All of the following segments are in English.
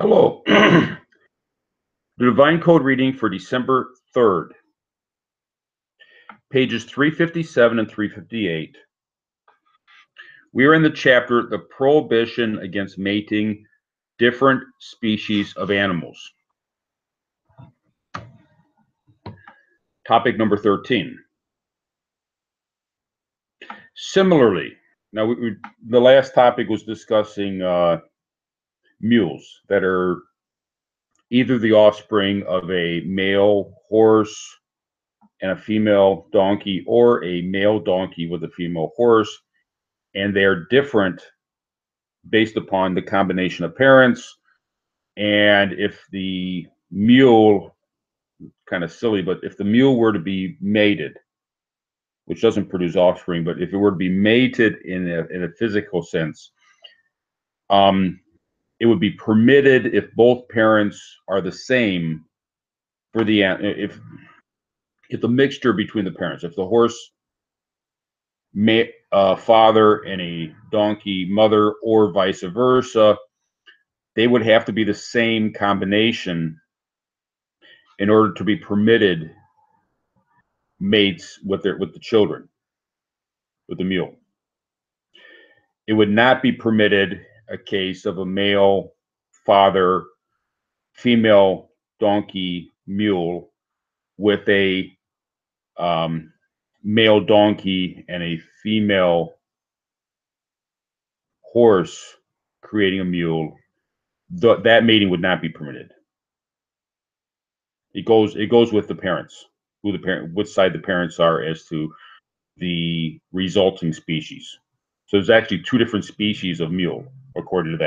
Hello. The Divine Code reading for December 3rd, pages 357 and 358. We are in the chapter, The Prohibition Against Mating Different Species of Animals. Topic number 13. Similarly, now the last topic was discussing mules that are either the offspring of a male horse and a female donkey, or a male donkey with a female horse, and they're different based upon the combination of parents. And if the mule, kind of silly, but if the mule were to be mated, which doesn't produce offspring, but if it were to be mated in a physical sense, it would be permitted if both parents are the same for the if the mixture between the parents, if the horse father and a donkey mother, or vice versa, they would have to be the same combination in order to be permitted mates with the children, with the mule. It would not be permitted a case of a male father, female donkey mule with a male donkey and a female horse creating a mule. That mating would not be permitted. It goes with the parents, which side the parents are as to the resulting species. So there's actually two different species of mule, according to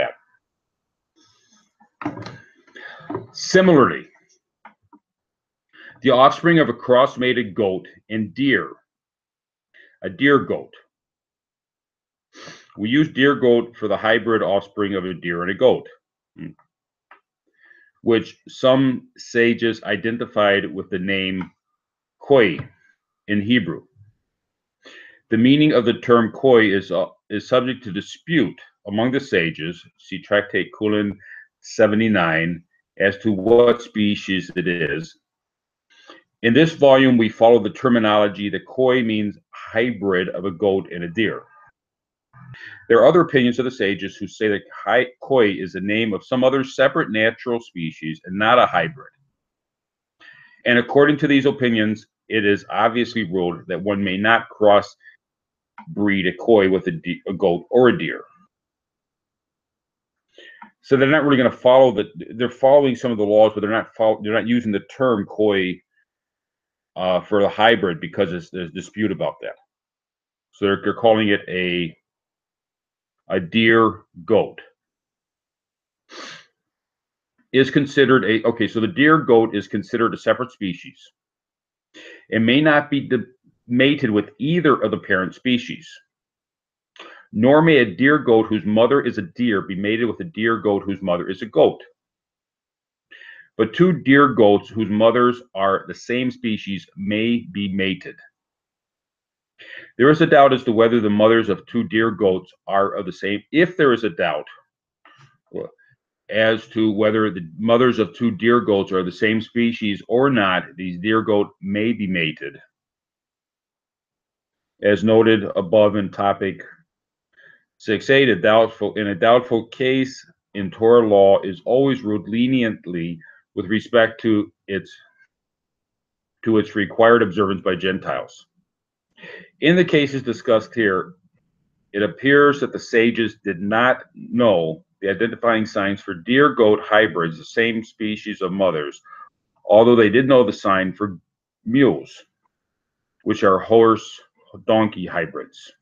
that. Similarly, the offspring of a cross-mated goat and deer, a deer goat. We use deer goat for the hybrid offspring of a deer and a goat, which some sages identified with the name koi in Hebrew. The meaning of the term koi is subject to dispute among the sages, see Tractate Kulin 79, as to what species it is. In this volume, we follow the terminology that koi means hybrid of a goat and a deer. There are other opinions of the sages who say that koi is the name of some other separate natural species and not a hybrid. And according to these opinions, it is obviously ruled that one may not cross-breed a koi with a goat or a deer. So they're not really going to follow they're following some of the laws, but they're not using the term koi for the hybrid because there's dispute about that. So they're calling it a deer goat. Is considered so the deer goat is considered a separate species. It may not be mated with either of the parent species. Nor may a deer goat whose mother is a deer be mated with a deer goat whose mother is a goat. But two deer goats whose mothers are the same species may be mated. There is a doubt as to whether the mothers of two deer goats are of the same. If there is a doubt as to whether the mothers of two deer goats are the same species or not, these deer goat may be mated. As noted above in topic 6.8, in a doubtful case in Torah law is always ruled leniently with respect to its required observance by Gentiles. In the cases discussed here, it appears that the sages did not know the identifying signs for deer goat hybrids, the same species of mothers, although they did know the sign for mules, which are horse donkey hybrids.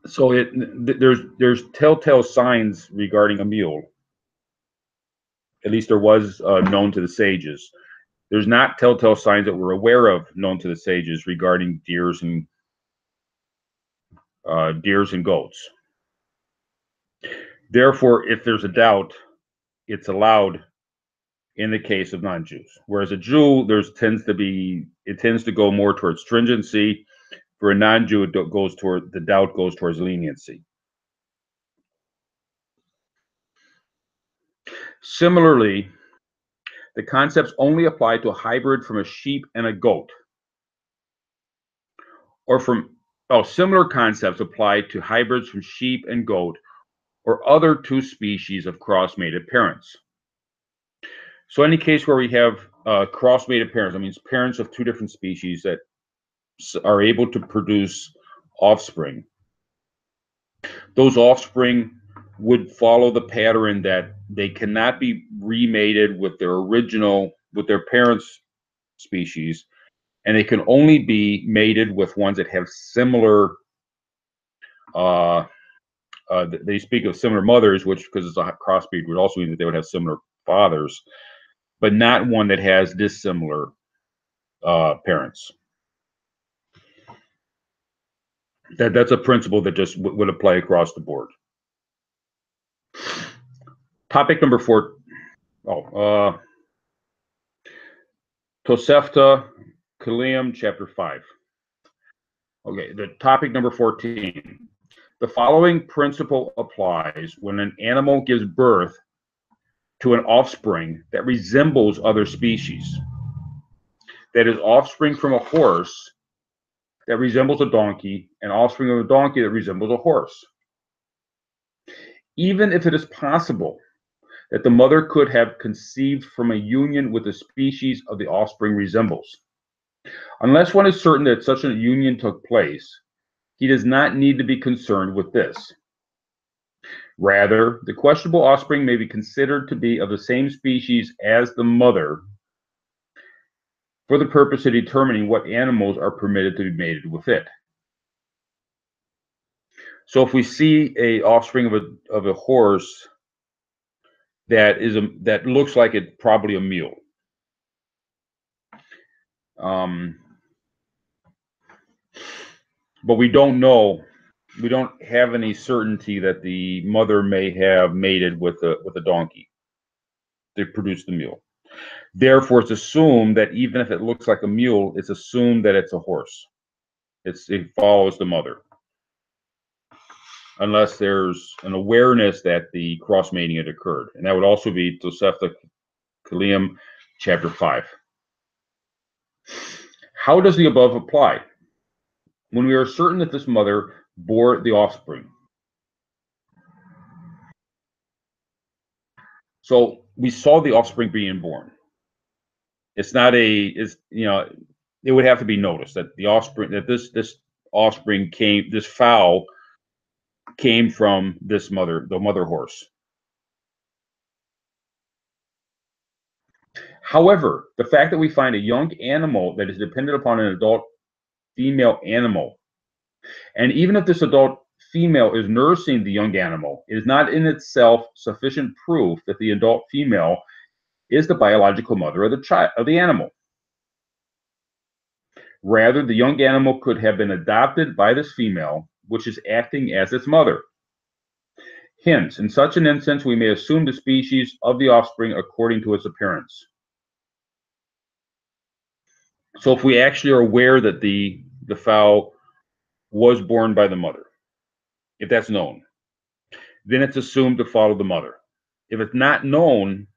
So there's telltale signs regarding a mule. At least there was known to the sages. There's not telltale signs that we're aware of known to the sages regarding deers and goats. Therefore, if there's a doubt, it's allowed in the case of non-Jews. Whereas a Jew, tends to go more towards stringency. For a non-Jew, the doubt goes towards leniency. Similarly, the concepts only apply to a hybrid from a sheep and a goat, or similar concepts apply to hybrids from sheep and goat, or other two species of cross-mated parents. So any case where we have cross-mated parents, that means parents of two different species that are able to produce offspring. Those offspring would follow the pattern that they cannot be remated with their parents' species, and they can only be mated with ones that have similar. They speak of similar mothers, which, because it's a crossbreed, would also mean that they would have similar fathers, but not one that has dissimilar parents. That's a principle that just would apply across the board. Topic number 4. Tosefta Kilium, chapter 5. Okay, the topic number 14. The following principle applies when an animal gives birth to an offspring that resembles other species. That is, offspring from a horse that resembles a donkey, and offspring of a donkey that resembles a horse. Even if it is possible that the mother could have conceived from a union with the species of the offspring resembles. Unless one is certain that such a union took place, he does not need to be concerned with this. Rather, the questionable offspring may be considered to be of the same species as the mother for the purpose of determining what animals are permitted to be mated with it. So if we see a offspring of a horse that looks like it's probably a mule, but we don't know. We don't have any certainty that the mother may have mated with a donkey to produce the mule. Therefore, it's assumed that even if it looks like a mule, it's assumed that it's a horse. It follows the mother, unless there's an awareness that the cross mating had occurred, and that would also be Tosefta Kilium, chapter 5. How does the above apply? When we are certain that this mother bore the offspring. So we saw the offspring being born. It's not it would have to be noticed that the offspring, that this offspring this fowl came from this mother, the mother horse. However, the fact that we find a young animal that is dependent upon an adult female animal, and even if this adult female is nursing the young animal, is not in itself sufficient proof that the adult female is the biological mother of the animal. Rather, the young animal could have been adopted by this female, which is acting as its mother. Hence, in such an instance, we may assume the species of the offspring according to its appearance. So if we actually are aware that the fowl was born by the mother, if that's known, then it's assumed to follow the mother. If it's not known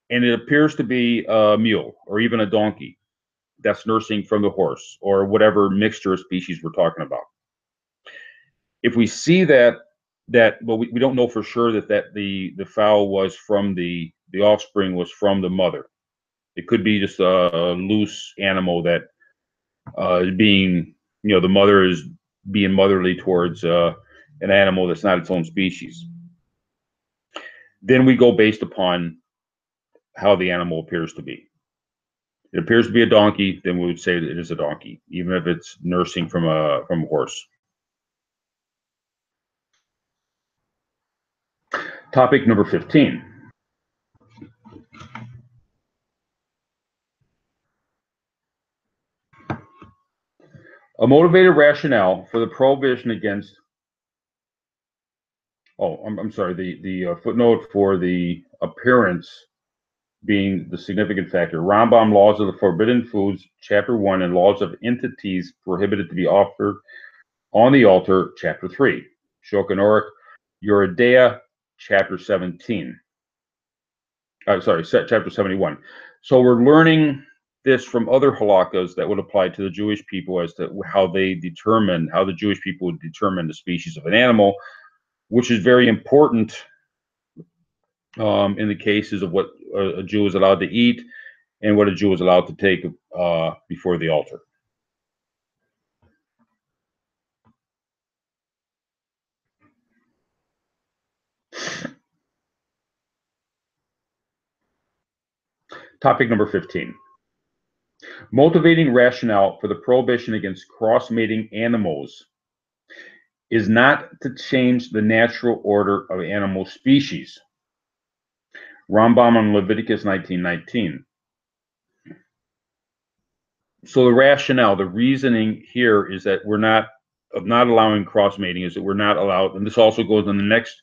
and it appears to be a mule or even a donkey that's nursing from the horse or whatever mixture of species we're talking about, if we see that well, we don't know for sure that the fowl was from the offspring was from the mother. It could be just a loose animal that is being, the mother is being motherly towards an animal that's not its own species. Then we go based upon how the animal appears to be. It appears to be a donkey, then we would say that it is a donkey, even if it's nursing from a horse. Topic number 15. A motivated rationale for the prohibition against. I'm sorry. The footnote for the appearance being the significant factor. Rambam, Laws of the Forbidden Foods, Chapter 1, and Laws of Entities Prohibited to be Offered on the Altar, Chapter 3. Shulchan Aruch, Yeridea, Chapter 17. sorry, chapter 71. So we're learning this from other halakkas that would apply to the Jewish people as to how the Jewish people would determine the species of an animal, which is very important in the cases of what a Jew is allowed to eat and what a Jew is allowed to take before the altar. Topic number 15. Motivating rationale for the prohibition against cross-mating animals is not to change the natural order of animal species. Rambam on Leviticus 19:19. So the rationale, the reasoning here is that we're not allowing cross-mating, is that we're not allowed, and this also goes in the next,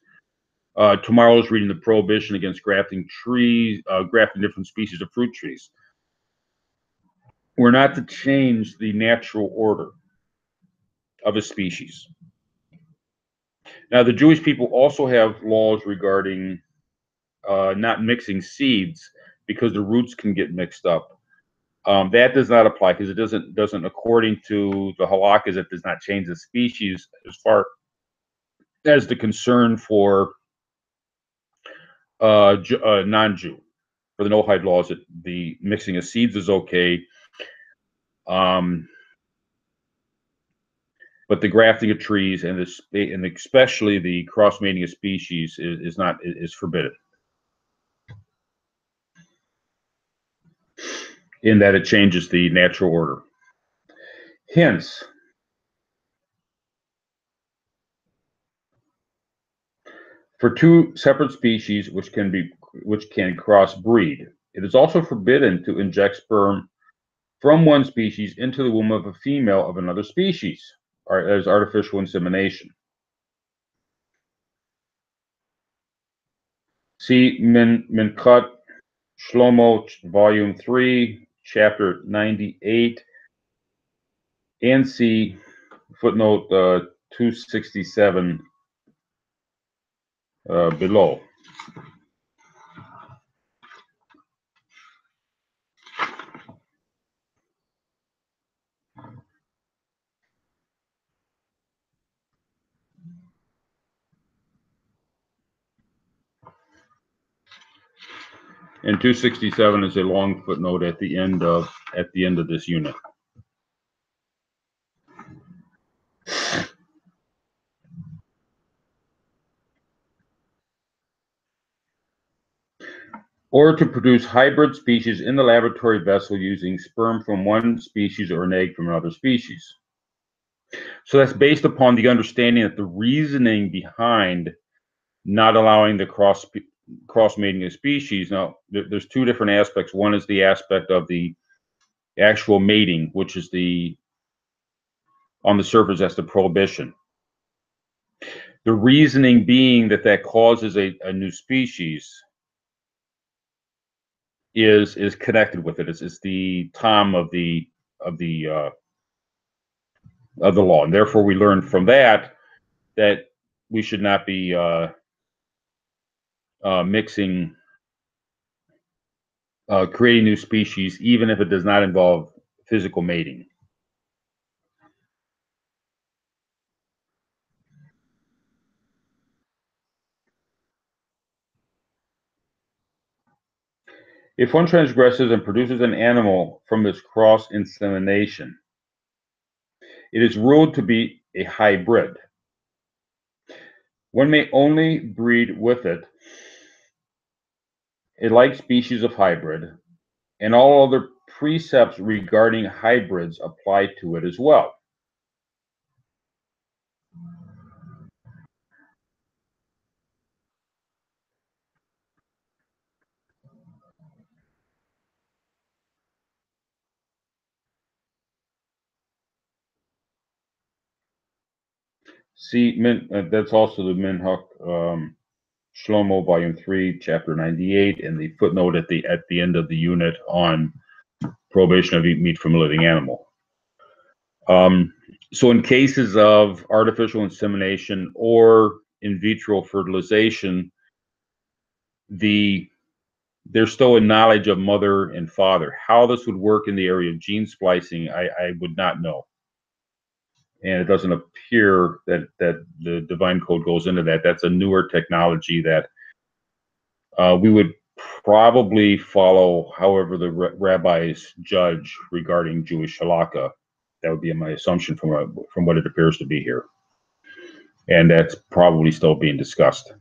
tomorrow's reading, the prohibition against grafting different species of fruit trees. We're not to change the natural order of a species. Now, the Jewish people also have laws regarding not mixing seeds because the roots can get mixed up. That does not apply because it doesn't according to the halakkas, it does not change the species as far as the concern for non-Jew. For the no-hide laws, the mixing of seeds is okay. But the grafting of trees and especially the cross-mating of species is forbidden, in that it changes the natural order. Hence, for two separate species which can crossbreed, it is also forbidden to inject sperm from one species into the womb of a female of another species, as artificial insemination. See Minchot Shlomo, Volume 3, Chapter 98, and see footnote 267 below. And 267 is a long footnote at the end of this unit. Or to produce hybrid species in the laboratory vessel using sperm from one species or an egg from another species. So that's based upon the understanding that the reasoning behind not allowing the cross-mating of species. Now, there's two different aspects. One is the aspect of the actual mating, which is on the surface, that's the prohibition. The reasoning being that causes a new species is connected with it. It's the tom of the law, and therefore we learn from that we should not be mixing, creating new species, even if it does not involve physical mating. If one transgresses and produces an animal from this cross-insemination, it is ruled to be a hybrid. One may only breed with it a like species of hybrid, and all other precepts regarding hybrids apply to it as well. See, that's also the Minhag Shlomo, Volume 3, Chapter 98, and the footnote at the end of the unit on prohibition of eating meat from a living animal. So in cases of artificial insemination or in vitro fertilization, the there's still a knowledge of mother and father. How this would work in the area of gene splicing, I would not know. And it doesn't appear that the divine code goes into that. That's a newer technology that we would probably follow however the rabbis judge regarding Jewish halakha. That would be my assumption from what it appears to be here. And that's probably still being discussed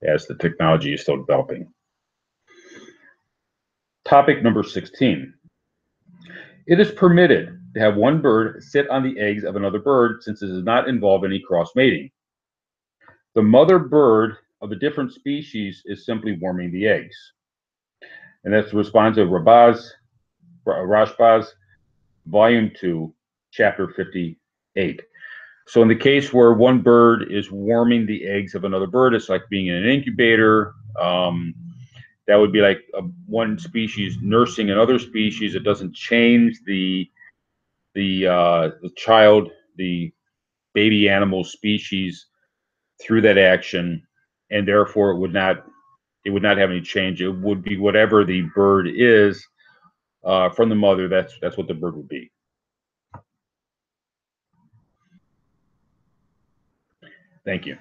as the technology is still developing. Topic number 16. It is permitted to have one bird sit on the eggs of another bird since it does not involve any cross mating. The mother bird of a different species is simply warming the eggs. And that's the response of Rashbaz, Volume 2, Chapter 58. So in the case where one bird is warming the eggs of another bird, it's like being in an incubator. That would be like one species nursing another species. It doesn't change the child, the baby animal species through that action, and therefore it would not have any change. It would be whatever the bird is from the mother. That's what the bird would be. Thank you.